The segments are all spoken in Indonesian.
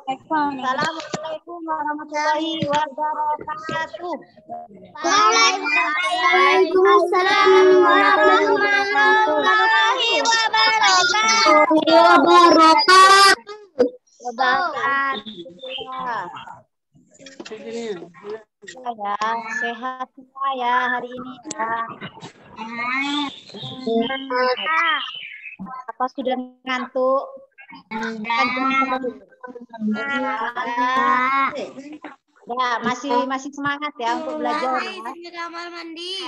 Assalamualaikum warahmatullahi wabarakatuh. Waalaikumsalam warahmatullahi wabarakatuh. Ya, sehat semua ya hari ini ya. Apa sudah ngantuk? Ya, masih semangat ya untuk belajar ya. Kamar mandi.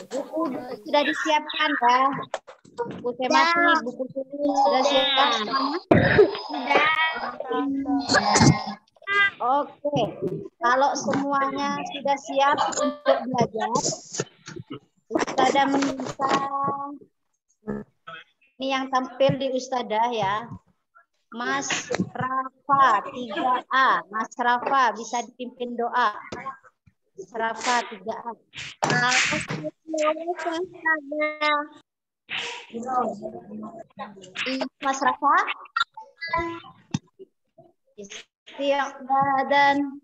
Buku sudah disiapkan ya. Buku tematik, buku tulis sudah siap semuanya? Oke, kalau semuanya sudah siap untuk belajar, Ustadzah minta ini yang tampil di Ustadzah ya, Mas Rafa 3A. Mas Rafa bisa dipimpin doa. Mas Rafa 3A. Mas Rafa. Istiadan.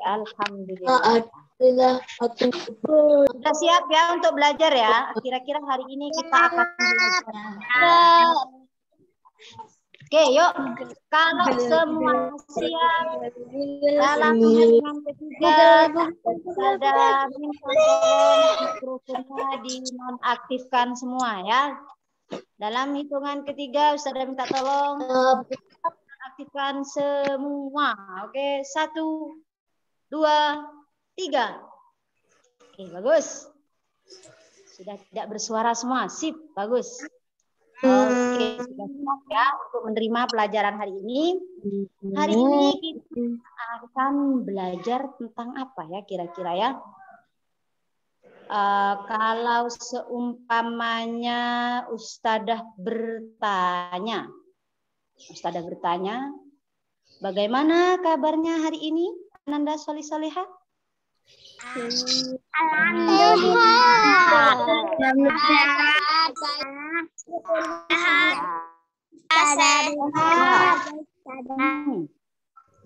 Alhamdulillah. Sudah siap ya untuk belajar ya? Kira-kira hari ini kita akan belajar. Oke, yuk. Kalau semua siap dalam hitungan ketiga, ada minta tolong mikrofonnya dinonaktifkan semua ya. Dalam hitungan ketiga, Ustazah minta tolong aktifkan semua. Oke, 1, 2, 3. Oke, bagus. Sudah tidak bersuara semua. Sip, bagus. Oke, sudah siap ya untuk menerima pelajaran hari ini. Hari ini kita akan belajar tentang apa ya kira-kira ya? Kalau seumpamanya Ustadzah bertanya, bagaimana kabarnya hari ini, Ananda Sholih Solihah?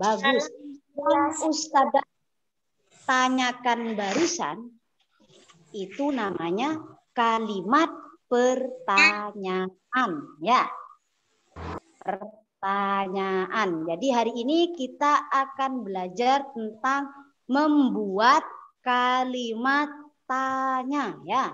Bagus. Yang Ustadzah tanyakan barusan itu namanya kalimat pertanyaan ya. Pertanyaan. Jadi hari ini kita akan belajar tentang membuat kalimat tanya ya.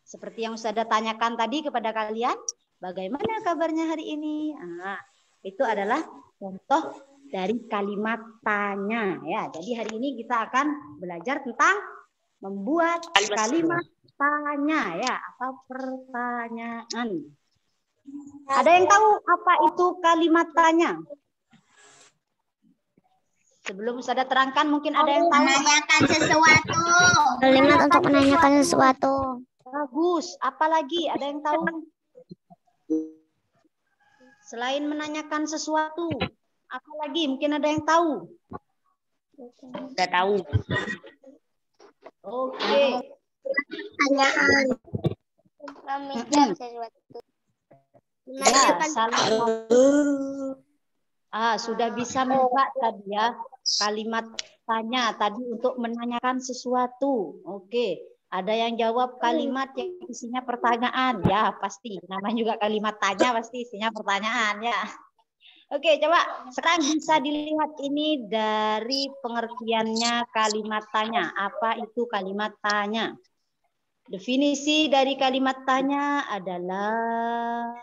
Seperti yang Ustazah tanyakan tadi kepada kalian, bagaimana kabarnya hari ini? Nah, itu adalah contoh dari kalimat tanya ya. Jadi hari ini kita akan belajar tentang membuat kalimat tanya ya atau pertanyaan. Ada yang tahu apa itu kalimat tanya? Sebelum Ustazah terangkan, mungkin ada yang tahu. Menanyakan sesuatu. Kalimat untuk menanyakan sesuatu. Bagus. Apalagi ada yang tahu? Selain menanyakan sesuatu, apalagi mungkin ada yang tahu? Tidak tahu. Oke. Pertanyaan. Meminjam sesuatu. Ya, salah satu. Sudah bisa menebak tadi ya kalimat tanya tadi untuk menanyakan sesuatu. Oke, ada yang jawab kalimat yang isinya pertanyaan ya pasti. Namanya juga kalimat tanya pasti isinya pertanyaan ya. Oke, coba sekarang bisa dilihat ini dari pengertiannya kalimat tanya. Apa itu kalimat tanya? Definisi dari kalimat tanya adalah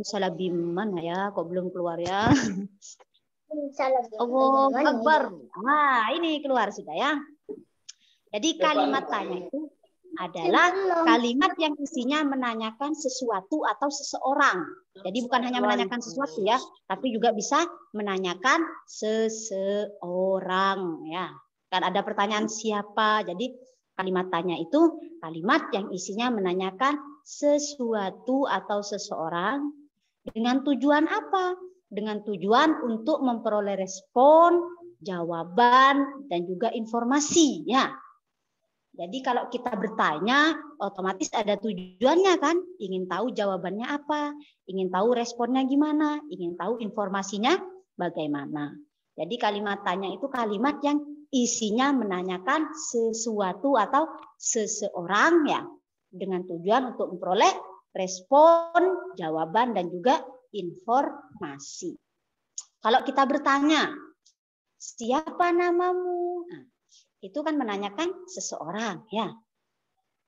salah bim mana ya? Kok belum keluar ya? Allah Akbar. Nah, ini keluar sudah ya. Jadi kalimat tanya itu adalah kalimat yang isinya menanyakan sesuatu atau seseorang. Jadi bukan hanya menanyakan sesuatu ya, tapi juga bisa menanyakan seseorang ya. Kan ada pertanyaan siapa. Jadi kalimat tanya itu kalimat yang isinya menanyakan sesuatu atau seseorang dengan tujuan apa? Dengan tujuan untuk memperoleh respon, jawaban, dan juga informasi ya. Jadi kalau kita bertanya, otomatis ada tujuannya kan? Ingin tahu jawabannya apa, ingin tahu responnya gimana, ingin tahu informasinya bagaimana. Jadi kalimat tanya itu kalimat yang isinya menanyakan sesuatu atau seseorang ya, dengan tujuan untuk memperoleh respon, jawaban, dan juga informasi. Kalau kita bertanya, siapa namamu? Nah, itu kan menanyakan seseorang ya.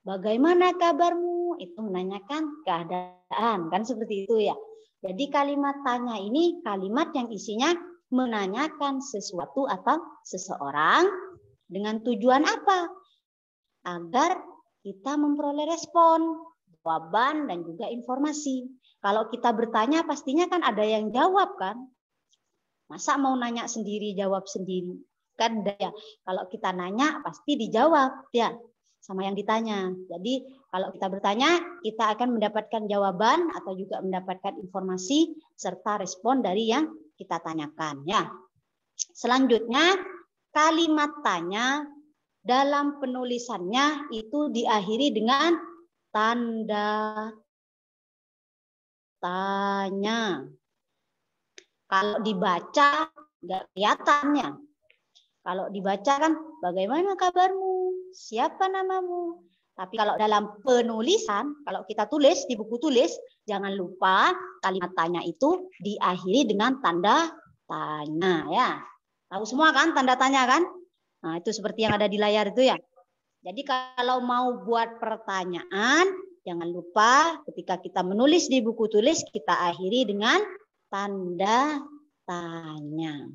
Bagaimana kabarmu? Itu menanyakan keadaan, kan seperti itu ya. Jadi kalimat tanya ini kalimat yang isinya menanyakan sesuatu atau seseorang dengan tujuan apa? Agar kita memperoleh respon, jawaban, dan juga informasi. Kalau kita bertanya pastinya kan ada yang jawab kan? Masa mau nanya sendiri, jawab sendiri? Kan ya, kalau kita nanya pasti dijawab ya sama yang ditanya. Jadi kalau kita bertanya, kita akan mendapatkan jawaban atau juga mendapatkan informasi serta respon dari yang kita tanyakan ya. Selanjutnya, kalimat tanya dalam penulisannya itu diakhiri dengan tanda tanya. Kalau dibaca nggak kelihatannya. Kalau dibaca kan bagaimana kabarmu? Siapa namamu? Tapi kalau dalam penulisan, kalau kita tulis di buku tulis, jangan lupa kalimat tanya itu diakhiri dengan tanda tanya ya. Tahu semua kan tanda tanya kan? Nah, itu seperti yang ada di layar itu ya. Jadi kalau mau buat pertanyaan, jangan lupa ketika kita menulis di buku tulis, kita akhiri dengan tanda tanya.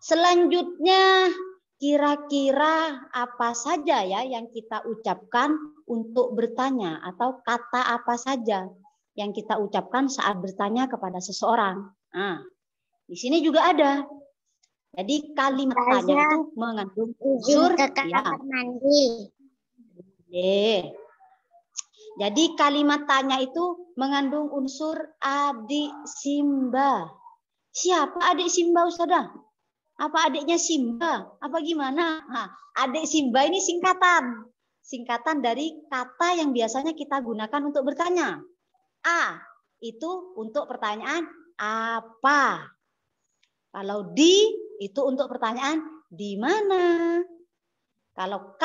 Selanjutnya, kira-kira apa saja ya yang kita ucapkan untuk bertanya atau kata apa saja yang kita ucapkan saat bertanya kepada seseorang. Nah, di sini juga ada. Jadi kalimat tanya itu mengandung unsur ya. Jadi kalimat tanya itu mengandung unsur adik Simba. Siapa adik Simba, Ustazah? Apa adiknya Simba? Apa gimana? Nah, adik Simba ini singkatan. Singkatan dari kata yang biasanya kita gunakan untuk bertanya. A, itu untuk pertanyaan apa. Kalau di, itu untuk pertanyaan di mana. Kalau K,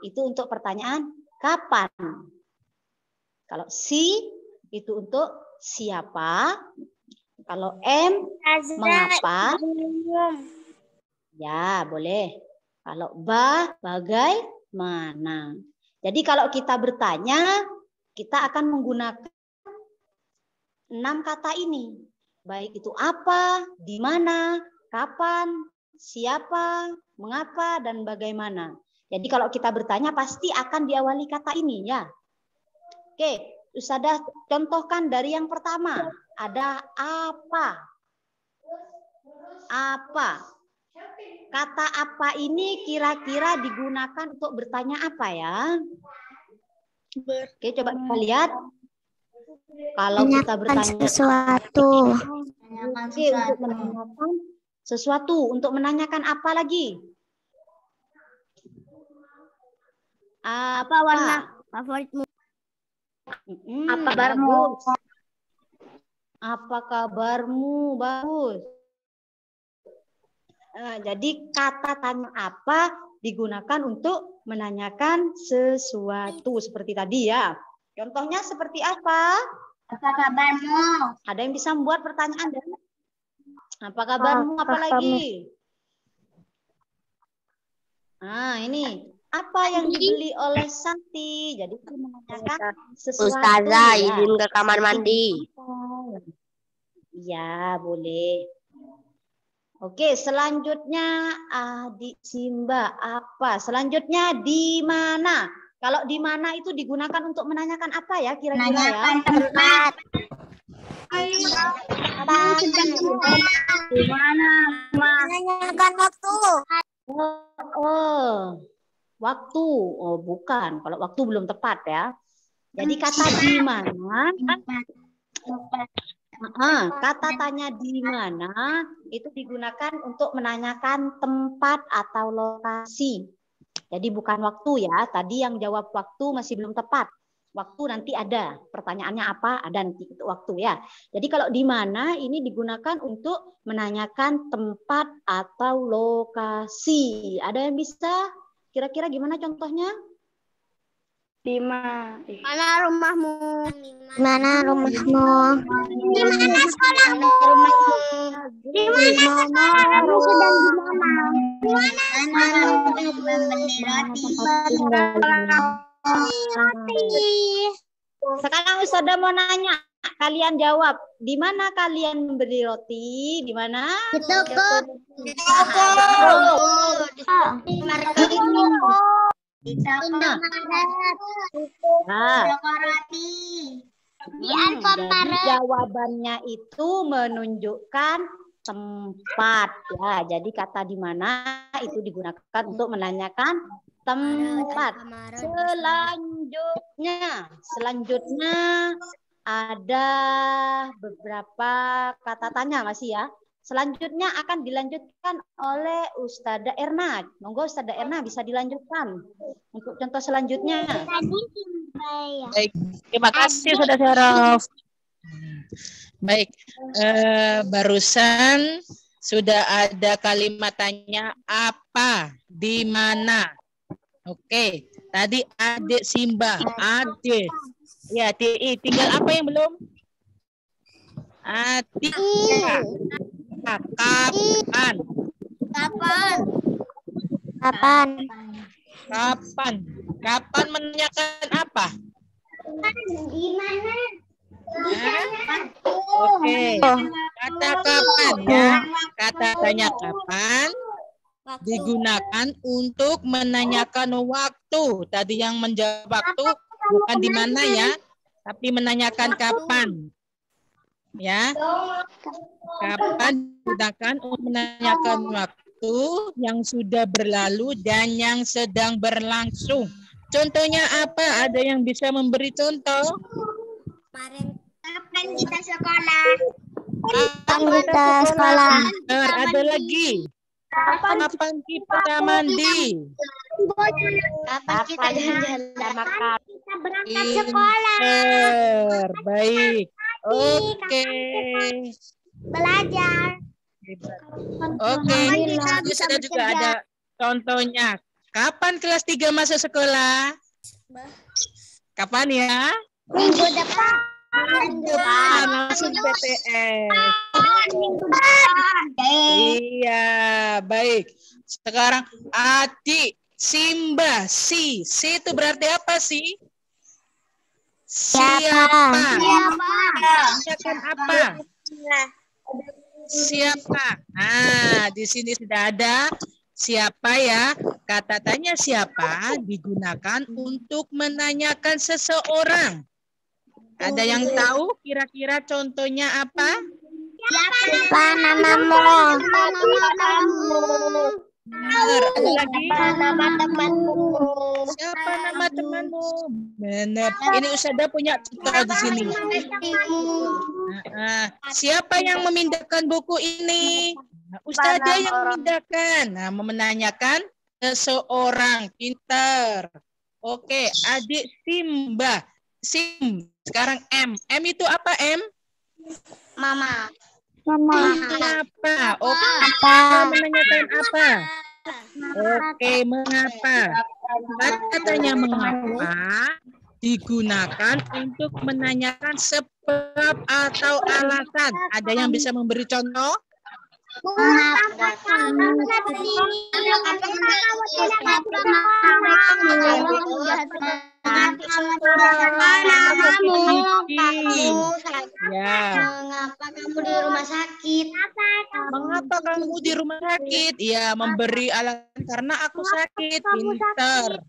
itu untuk pertanyaan kapan. Kalau si, itu untuk siapa. Kalau M, mengapa. Ya, boleh. Kalau bagaimana. Jadi kalau kita bertanya, kita akan menggunakan 6 kata ini. Baik itu apa, di mana, kapan, siapa, mengapa, dan bagaimana. Jadi kalau kita bertanya pasti akan diawali kata ini ya. Oke, Ustazah contohkan dari yang pertama. Ada apa. Apa. Kata apa ini kira-kira digunakan untuk bertanya apa ya? Oke, coba kita lihat. Kalau kita bertanya sesuatu. Oke, untuk menanyakan sesuatu. Untuk menanyakan apa lagi? Apa warna favoritmu? Apa kabarmu? Apa kabarmu? Bagus. Nah, jadi kata tanya apa digunakan untuk menanyakan sesuatu seperti tadi ya. Contohnya seperti apa? Apa kabarmu? Ada yang bisa membuat pertanyaan? Apa kabarmu? Apa lagi? Nah, ini apa yang dibeli oleh Santi? Jadi itu menanyakan sesuatu. Ustazah, ya. izin ke kamar mandi. Iya, boleh. Oke, selanjutnya Adik Simba apa? Selanjutnya di mana? Kalau di mana itu digunakan untuk menanyakan apa ya kira-kira ya? Menanyakan tempat. Di mana? Menanyakan waktu. Waktu. Oh, bukan. Kalau waktu belum tepat ya. Jadi kata di mana? Kata tanya di mana itu digunakan untuk menanyakan tempat atau lokasi. Jadi bukan waktu ya. Tadi yang jawab waktu masih belum tepat. Waktu nanti ada. Pertanyaannya apa? Ada nanti itu waktu ya. Jadi kalau di mana ini digunakan untuk menanyakan tempat atau lokasi. Ada yang bisa? Kira-kira gimana contohnya? Di mana? Mana rumahmu? Mana rumahmu? Di mana sekolahmu? Rumahmu? Di mana? Kamu sedang di mana? Di mana? Sekarang Ustazah mau nanya, kalian jawab. Di mana kalian membeli roti? Di mana? Di toko. Di toko. Di Jadi jawabannya itu menunjukkan tempat ya. Jadi kata di mana itu digunakan untuk menanyakan tempat. Selanjutnya ada beberapa kata tanya masih ya. Selanjutnya akan dilanjutkan oleh Ustazah Erna. Monggo Ustazah Erna bisa dilanjutkan untuk contoh selanjutnya. Baik, terima kasih Saudara Syaraf. Baik, barusan sudah ada kalimat tanya apa, di mana. Oke, tadi Adik Simba, Adik. Ya, tinggal apa yang belum? Adik. Kapan? Kapan menanyakan apa? Di mana? Oke. Kata kapan ya? Kata tanya kapan digunakan untuk menanyakan waktu. Tadi yang menjawab waktu bukan di mana ya, tapi menanyakan kapan. Ya. Kapan digunakan untuk menanyakan waktu yang sudah berlalu dan yang sedang berlangsung. Contohnya apa? Ada yang bisa memberi contoh? Kapan kita sekolah? Kapan kita sekolah? Ada lagi. Kapan kita mandi? Kapan kita jalan-jalan? Kita berangkat sekolah. Baik. Oke. Belajar. Oke. Kita juga ada contohnya. Kapan kelas 3 masuk sekolah? Kapan ya? Minggu depan. Langsung PTS. Iya, baik. Sekarang Adik Simba, si itu berarti apa sih? Siapa? Siapa? Apa? Siapa? Nah, di sini sudah ada siapa ya. Kata tanya siapa digunakan untuk menanyakan seseorang. Ada yang tahu kira-kira contohnya apa? Siapa namamu? Benar. Ada lagi? Nama temanmu? Siapa nama temanmu? Benar. Ini Ustazah punya contoh di sini. Siapa yang memindahkan buku ini? Ustazah yang memindahkan. Nah, menanyakan seseorang pintar. Oke, Adik Simba. Sekarang M. M itu apa M? Mama. Mengapa? Oke, menanyakan apa? Oke, mengapa? Katanya mengapa digunakan untuk menanyakan sebab atau alasan. Ada yang bisa memberi contoh? Mengapa kamu Ya. Mengapa kamu di rumah sakit? Mengapa kamu di rumah sakit? Ya, memberi alasan karena aku sakit. Pinter.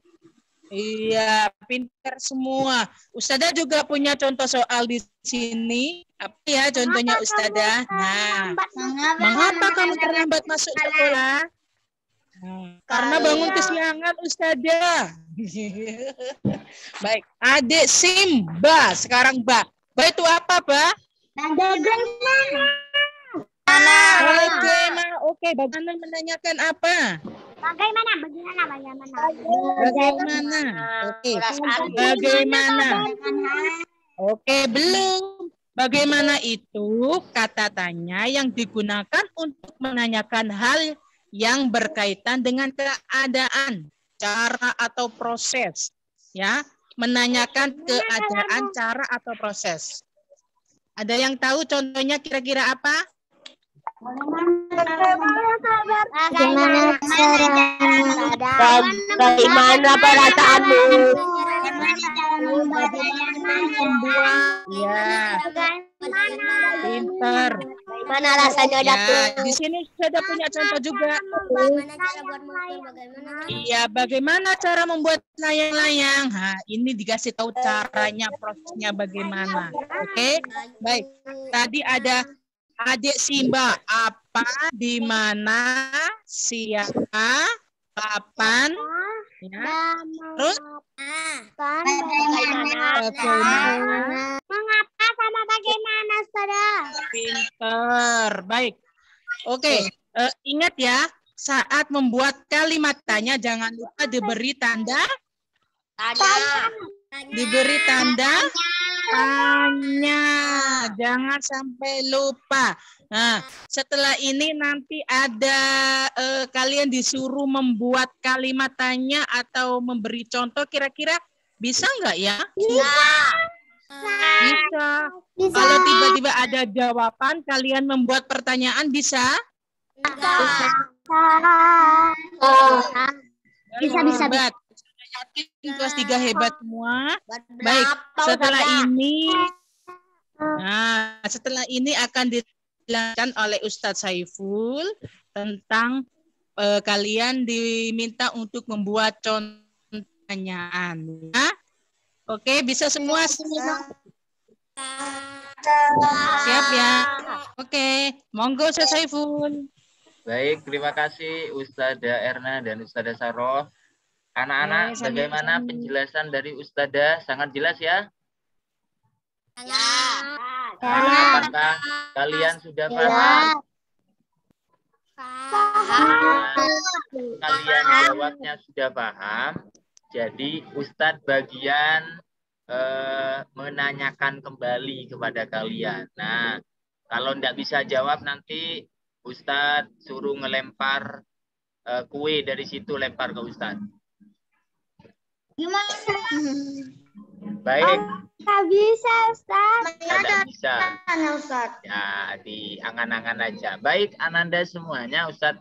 Iya, pinter semua. Ustazah juga punya contoh soal di sini. Apa ya contohnya Ustazah? Nah, mengapa kamu terlambat masuk sekolah? Karena bangun kesiangan Ustazah. Baik, adik Simba. Sekarang Ba. Ba itu apa, Ba? Bagaimana? Oke, bagaimana menanyakan apa? Bagaimana? Bagaimana? Oke. Bagaimana? Oke, belum. Bagaimana itu kata tanya yang digunakan untuk menanyakan hal yang berkaitan dengan keadaan, cara atau proses. Ya, menanyakan keadaan, cara atau proses. Ada yang tahu contohnya kira-kira apa? Bagaimana perasaanmu? Membuat ya pinter. Bagaimana rasanya Ya, di sini sudah punya contoh juga. Bagaimana cara buat motor? Iya, bagaimana cara membuat layang-layang? Ini dikasih tahu caranya, prosesnya bagaimana. Oke, baik. Tadi ada adik Simba, apa, di mana, siapa, kapan, ya. Terus bagaimana, Mengapa sama bagaimana, saudara? pinter. Baik. Oke, ingat ya, saat membuat kalimat tanya jangan lupa diberi tanda tanya. Jangan sampai lupa. Nah, setelah ini nanti ada kalian disuruh membuat kalimat tanya atau memberi contoh, kira-kira bisa nggak ya? Bisa. Kalau tiba-tiba ada jawaban, kalian membuat pertanyaan bisa? Bisa. Hebat. Yakin kelas 3 hebat semua. Baik, setelah ini akan dijelaskan oleh Ustadz Saiful tentang kalian diminta untuk membuat contoh pertanyaan. Ya? Oke, bisa semua? Siap ya? Oke, monggo Ustadz Saiful. Baik, terima kasih Ustazah Erna dan Ustazah Saroh. Anak-anak, bagaimana penjelasan dari Ustazah? Sangat jelas ya? Apakah kalian sudah paham? Kalian jawabnya sudah paham. Jadi Ustadz bagian menanyakan kembali kepada kalian. Nah, kalau tidak bisa jawab nanti Ustadz suruh ngelempar kue dari situ, lempar ke Ustadz. Baik. Nggak bisa, Ustaz. Tidak bisa. Ya, di angan-angan aja. Baik, Ananda semuanya, Ustadz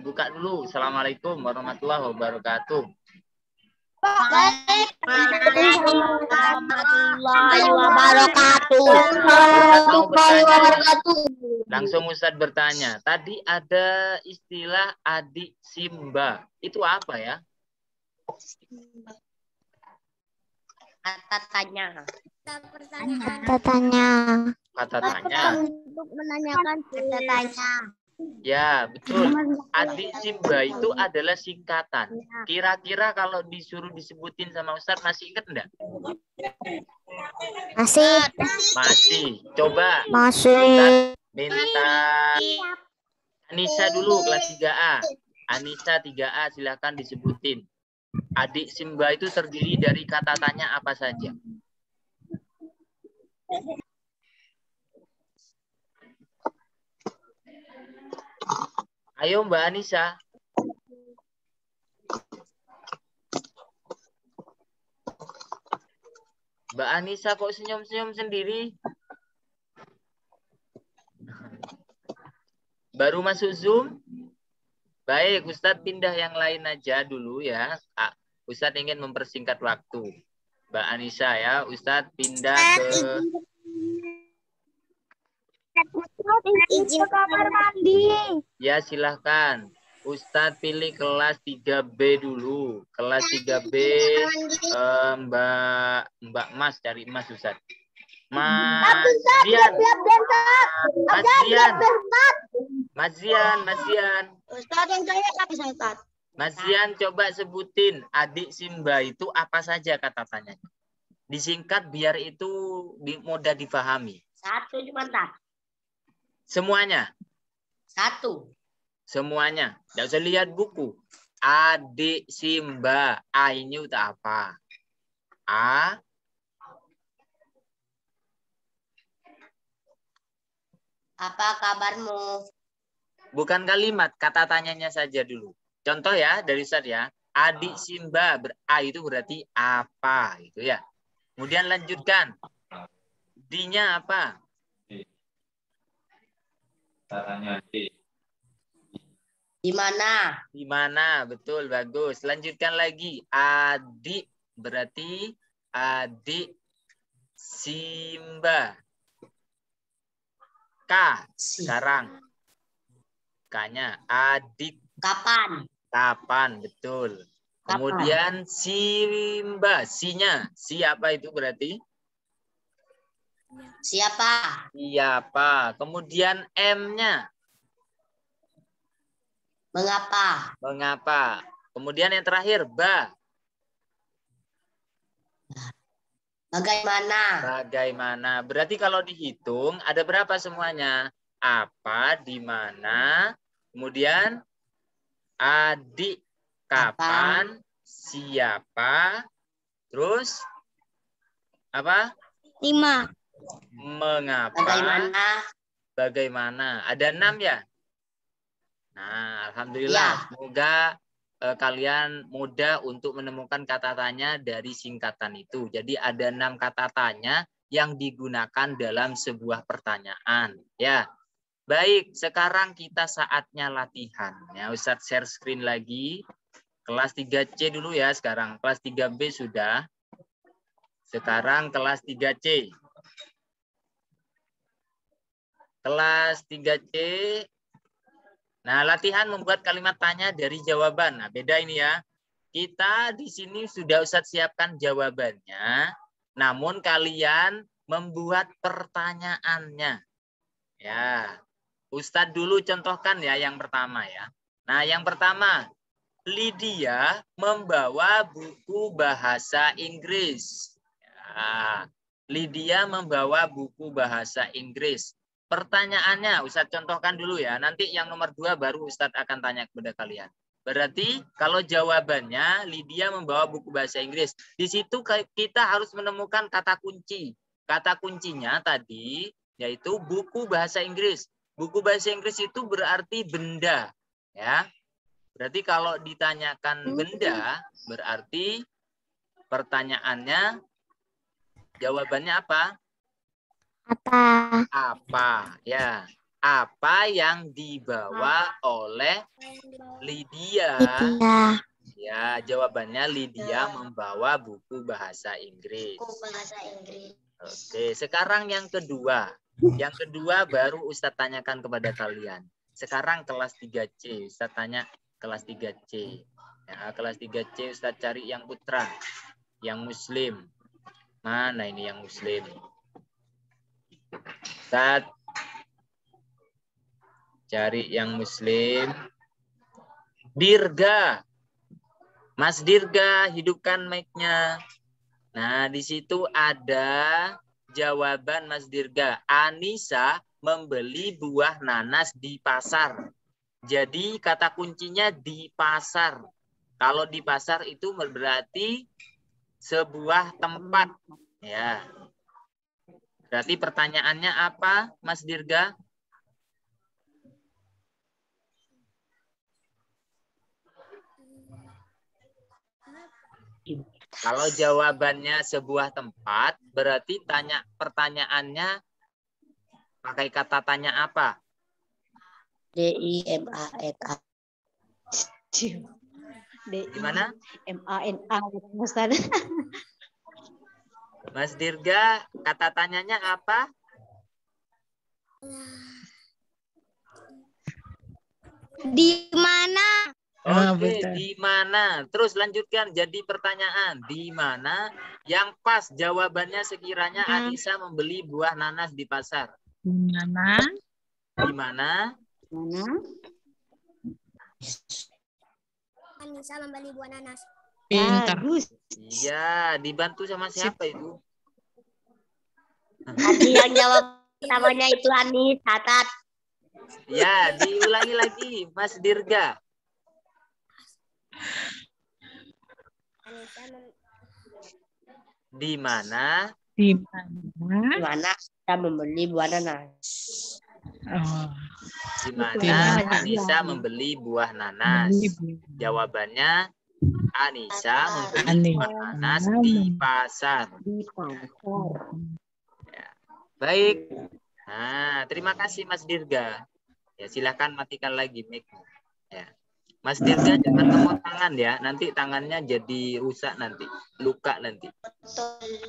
buka dulu. Assalamualaikum warahmatullahi wabarakatuh. Langsung Ustadz bertanya. Tadi ada istilah adik Simba. Itu apa ya? Kata tanya. Kata tanya. Untuk menanyakan kata tanya. Ya, betul. Adik Simba itu adalah singkatan. Kira-kira kalau disuruh disebutin sama Ustadz masih ingat enggak? Masih. Coba. Ustadz minta Anissa dulu kelas 3A. Anissa 3A silakan disebutin. Adik Simba itu terdiri dari kata tanya apa saja? Ayo Mbak Anissa. Mbak Mbak Anissa kok senyum-senyum sendiri? Baru masuk Zoom? Baik, Ustadz pindah yang lain aja dulu ya. Ustadz ingin mempersingkat waktu. Mbak Anissa ya, Ustadz pindah ke... Izin ke kamar mandi. Ya, silahkan. Ustadz pilih kelas 3B dulu. Kelas 3B, Mbak Mas, cari Mas Ustadz. Mas Zian. Mas Zian. Ustaz yang saya Ustaz. Mas Zian coba sebutin adik Simba itu apa saja kata tanya. Disingkat biar itu mudah difahami. Satu cuma tak. Semuanya. Satu. Semuanya. Tidak usah lihat buku. Adik Simba. A ini udah apa? A. Apa kabarmu? Bukan kalimat. Kata tanyanya saja dulu. Contoh ya dari Ustaz ya. Adik Simba. A itu berarti apa? Gitu ya. Kemudian lanjutkan. D-nya apa? Caranya D. Di mana? Di mana? Betul, bagus. Lanjutkan lagi. Adik berarti adik Simba. K sekarang. K-nya adik. Kapan? Kapan, betul. Kemudian Simba. Si-nya. Siapa itu berarti? Siapa? Siapa. Kemudian M-nya. Mengapa? Mengapa. Kemudian yang terakhir, Ba. Bagaimana? Bagaimana. Berarti kalau dihitung ada berapa semuanya? Apa, di mana, kemudian adik, kapan, siapa, terus apa? 5. Mengapa? Bagaimana? Bagaimana? Ada 6 ya? Nah, alhamdulillah. Ya. Semoga kalian mudah untuk menemukan kata tanya dari singkatan itu. Jadi ada 6 kata tanya yang digunakan dalam sebuah pertanyaan. Ya, baik. Sekarang kita saatnya latihan. Ya, Ustadz share screen lagi. Kelas 3C dulu ya sekarang. Kelas 3B sudah. Sekarang kelas 3C. Kelas 3C. Nah, latihan membuat kalimat tanya dari jawaban. Nah, beda ini ya. Kita di sini sudah Ustadz siapkan jawabannya. Namun kalian membuat pertanyaannya. Ya. Ustadz dulu contohkan ya yang pertama ya. Nah, yang pertama. Lydia membawa buku bahasa Inggris. Ya. Lydia membawa buku bahasa Inggris. Pertanyaannya Ustadz contohkan dulu ya. Nanti yang nomor 2 baru Ustadz akan tanya kepada kalian. Berarti kalau jawabannya Lydia membawa buku bahasa Inggris. Di situ kita harus menemukan kata kunci. Kata kuncinya tadi yaitu buku bahasa Inggris. Buku bahasa Inggris itu berarti benda. Ya. Berarti kalau ditanyakan benda berarti pertanyaannya jawabannya apa? Apa ya? Apa yang dibawa oleh Lydia? Ya, jawabannya Lydia membawa buku bahasa Inggris. Oke, sekarang yang kedua. Yang kedua baru Ustadz tanyakan kepada kalian. Sekarang kelas 3C. Ustadz tanya kelas 3C. Ya, kelas 3C Ustadz cari yang putra. Yang muslim. Mana ini yang muslim? Ustadz cari yang muslim. Dirga. Mas Dirga, hidupkan mic-nya. Nah, di situ ada jawaban Mas Dirga. Anissa membeli buah nanas di pasar. Jadi kata kuncinya di pasar. Kalau di pasar itu berarti sebuah tempat. Ya. Berarti pertanyaannya apa, Mas Dirga? Kalau jawabannya sebuah tempat, berarti pertanyaannya pakai kata tanya apa? DIMANA. Gimana? MANA Ustaz. Mas Dirga, kata tanyanya apa? Di mana? Oke, di mana? Terus lanjutkan jadi pertanyaan. Di mana? Yang pas jawabannya sekiranya Anissa membeli buah nanas di pasar. Di mana? Di mana? Mana? Anissa membeli buah nanas. Pintar. Bagus. Iya, dibantu sama siapa itu? Tadi yang jawab namanya itu Anis, catat. Ya, diulangi lagi, Mas Dirga. Di mana? Di mana? Di mana kita membeli buah nanas? Oh. Di mana Anissa membeli buah nanas? Jawabannya Anissa membeli buah nanas di pasar. Di pasar. Ya. Baik. Nah, terima kasih Mas Dirga. Ya, silakan matikan lagi mic. Ya. Mas Dirga jangan ngemot tangan ya, nanti tangannya jadi rusak nanti, luka nanti.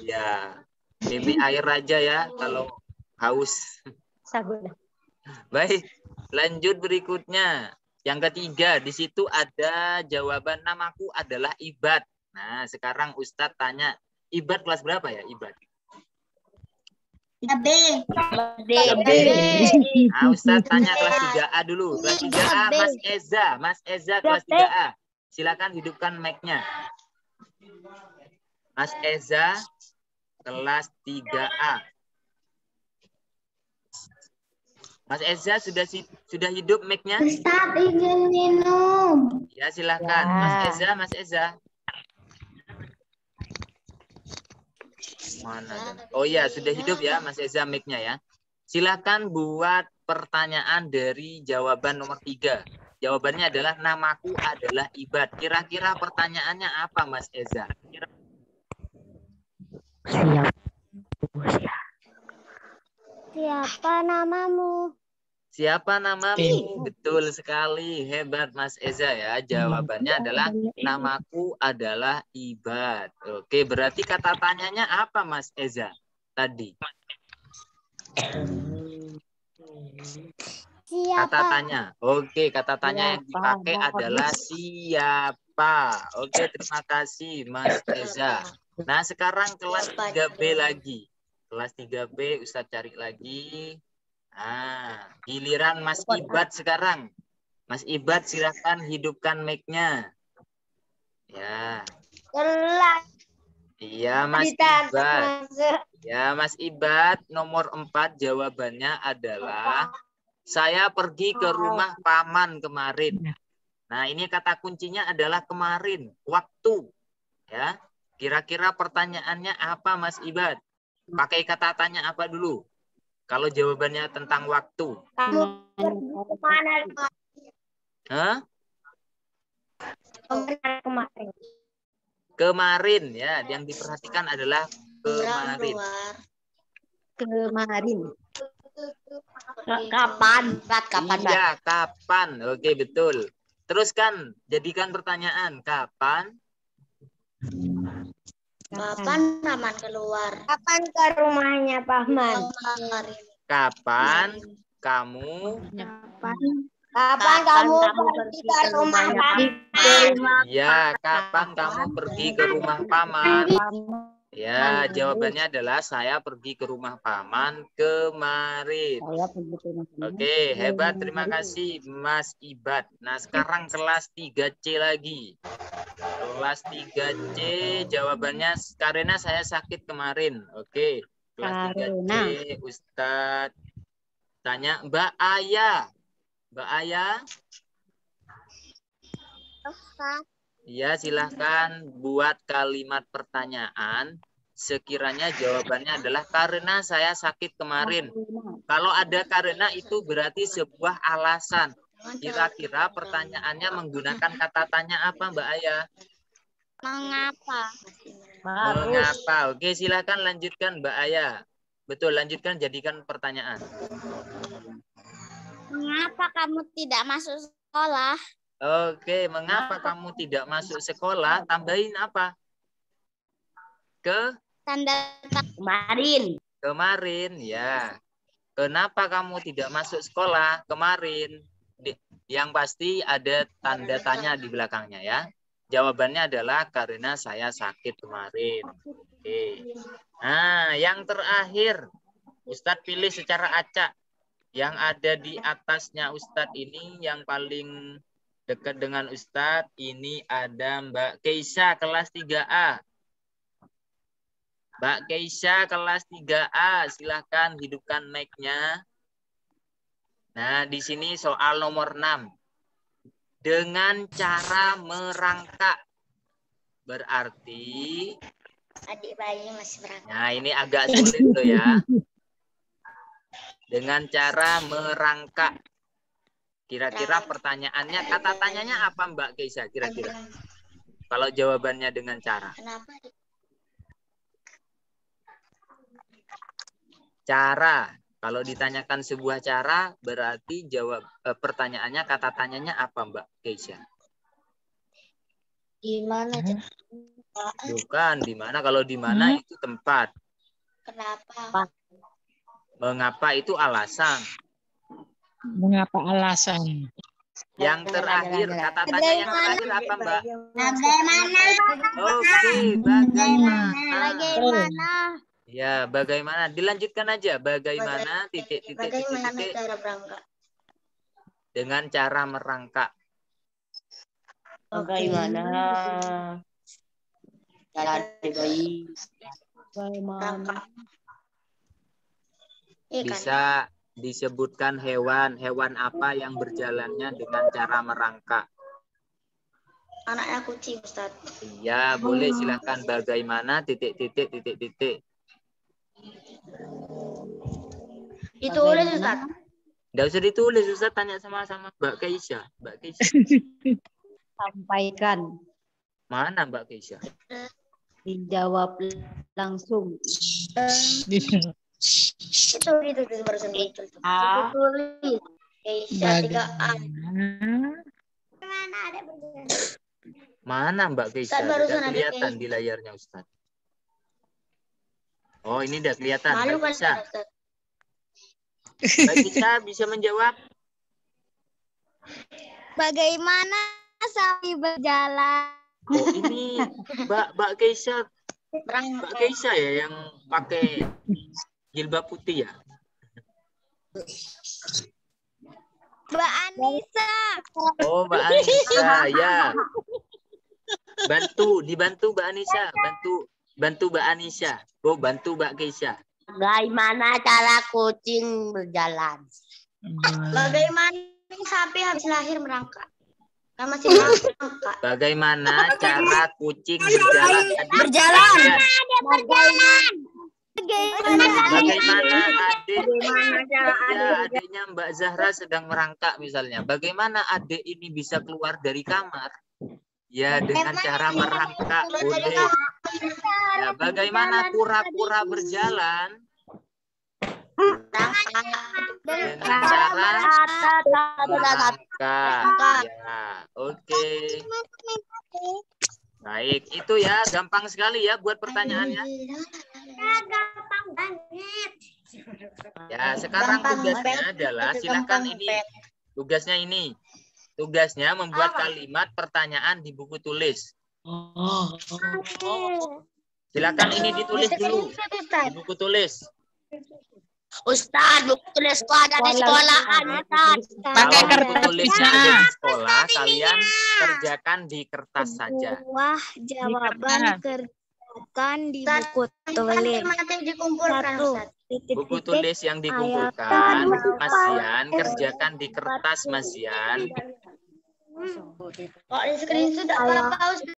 Ya, minum air aja ya kalau haus. Sabun. Baik, lanjut berikutnya. Yang ketiga, di situ ada jawaban namaku adalah Ibad. Nah, sekarang Ustadz tanya, Ibad kelas berapa ya, Ibad? B. Nah, Ustadz tanya kelas 3A dulu. Kelas 3A, Mas Eza. Mas Eza kelas 3A. Silakan hidupkan mic-nya. Mas Eza kelas 3A. Mas Eza sudah hidup mic-nya? Ustaz ingin minum. Ya, silakan. Ya. Mas Eza. Mana? Oh iya, sudah hidup ya Mas Eza mic-nya ya. Silakan buat pertanyaan dari jawaban nomor 3. Jawabannya adalah namaku adalah Ibad. Kira-kira pertanyaannya apa Mas Eza? Siapa namamu? Siapa namamu? Betul sekali. Hebat Mas Eza ya. Jawabannya adalah namaku adalah Ibad. Oke, berarti kata tanyanya apa Mas Eza tadi? Siapa? Kata tanya. Oke, kata tanya yang dipakai adalah siapa. Oke, terima kasih Mas Eza. Nah, sekarang kelas 3B lagi. Kelas 3B Ustadz cari lagi. Nah, giliran Mas Ibad sekarang. Mas Ibad silakan hidupkan mic-nya. Ya. Iya, Mas Ibad. Ya, Mas Ibad, nomor 4 jawabannya adalah saya pergi ke rumah paman kemarin. Nah, ini kata kuncinya adalah kemarin, waktu. Ya. Kira-kira pertanyaannya apa, Mas Ibad? Pakai kata tanya apa dulu? Kalau jawabannya tentang waktu. Kamu kemana? Hah? Kemarin. Kemarin ya, yang diperhatikan adalah kemarin. Kemarin. Kapan? Kapan? Iya, kapan? Oke, betul. Terus kan, jadikan pertanyaan, kapan? Kapan paman keluar? Kapan ke rumahnya paman? Kapan kamu? Kapan kamu pergi ke rumah paman? Ya, kapan kamu pergi ke rumah paman? Ya, jawabannya adalah saya pergi ke rumah paman kemarin. Oke, hebat. Terima kasih Mas Ibad. Nah, sekarang kelas 3C lagi. Kelas 3C jawabannya karena saya sakit kemarin. Oke, kelas 3C Ustadz tanya Mbak Aya. Mbak Aya? Ya, silahkan buat kalimat pertanyaan. Sekiranya jawabannya adalah karena saya sakit kemarin. Kalau ada karena itu berarti sebuah alasan. Kira-kira pertanyaannya menggunakan kata tanya apa Mbak Aya? Mengapa? Mengapa? Oke, silakan lanjutkan Mbak Aya. Betul, lanjutkan, jadikan pertanyaan. Mengapa kamu tidak masuk sekolah? Oke, mengapa kamu tidak masuk sekolah? Tambahin apa? Tanda Kemarin. Kemarin, ya. Kenapa kamu tidak masuk sekolah kemarin? Yang pasti ada tanda tanya di belakangnya ya. Jawabannya adalah karena saya sakit kemarin. Oke. Nah, yang terakhir, Ustadz pilih secara acak. Yang ada di atasnya Ustadz ini yang paling dekat dengan Ustadz ini ada Mbak Keisha kelas 3A. Mbak Keisha kelas 3A, silahkan hidupkan mic-nya. Nah, di sini soal nomor 6. Dengan cara merangkak. Berarti adik bayi masih berangkat. nah, ini agak sulit loh ya. Dengan cara merangkak. Kira-kira pertanyaannya, kata tanyanya apa Mbak Keisha kira-kira? Kalau jawabannya dengan cara. Kenapa? Cara. Kalau ditanyakan sebuah cara, berarti jawab pertanyaannya, kata tanyanya apa Mbak Keisha? Gimana? Bukan, di mana. Kalau di mana itu tempat. Kenapa? Mengapa itu alasan. Mengapa alasan? Yang terakhir, kata tanya yang terakhir apa Mbak? Bagaimana? Oke, bagaimana? Bagaimana? Ya, bagaimana? Dilanjutkan aja. Bagaimana titik. Cara berangkat? Dengan cara merangkak. Bagaimana? Bagaimana? Bisa disebutkan hewan apa yang berjalannya dengan cara merangkak. Anaknya kucing, Ustaz. Iya, boleh silahkan. Bagaimana titik. Ditulis, Ustaz. Nggak usah ditulis, Ustaz tanya sama-sama Mbak Keisha. Sampaikan. Mana Mbak Keisha? Dijawab langsung. Itu barusan muncul. Tulis. Keisha 3A. Mana ada berjalan? Mana Mbak Keisha? Ustaz, barusan Tidak ada kelihatan Keisha. di layarnya Ustaz. Oh, ini udah kelihatan. Malu Mbak kan, Keisha. Ustaz? Mbak Keisha bisa menjawab? Bagaimana sapi berjalan? Oh, ini Mbak Keisha. Mbak Keisha ya yang pakai jilbab putih ya? Mbak Anissa. Oh, Mbak Anissa, ya. Dibantu Mbak Anissa, bantu Mbak Anissa. Oh, bantu Mbak Keisha. Bagaimana cara kucing berjalan? Bagaimana sapi habis lahir merangkak? Kan masih merangkak. Bagaimana cara kucing berjalan? Berjalan. Bagaimana adiknya Mbak Zahra sedang merangkak misalnya. Bagaimana adik ini bisa keluar dari kamar? Ya, dengan cara merangkak. Boleh. Ya, bagaimana kura-kura berjalan? Dengan cara merangkak. Ya, oke. Baik, itu ya gampang sekali ya buat pertanyaannya. Gampang banget. Ya, sekarang tugasnya adalah silakan ini. Tugasnya membuat kalimat pertanyaan di buku tulis. Silakan ini ditulis dulu di buku tulis. Ustaz, buku tulisku ada di sekolahan, Ustaz. Pakai Kalau buku kertas tulisnya bisa. ada di sekolah, kalian kerjakan di kertas saja. Wah, jawaban kerjakan di buku tulis. Satu. Buku tulis yang dikumpulkan, Mas Yan, kerjakan di kertas Mas Yan. Kok di screenshot apa-apa, Ustaz?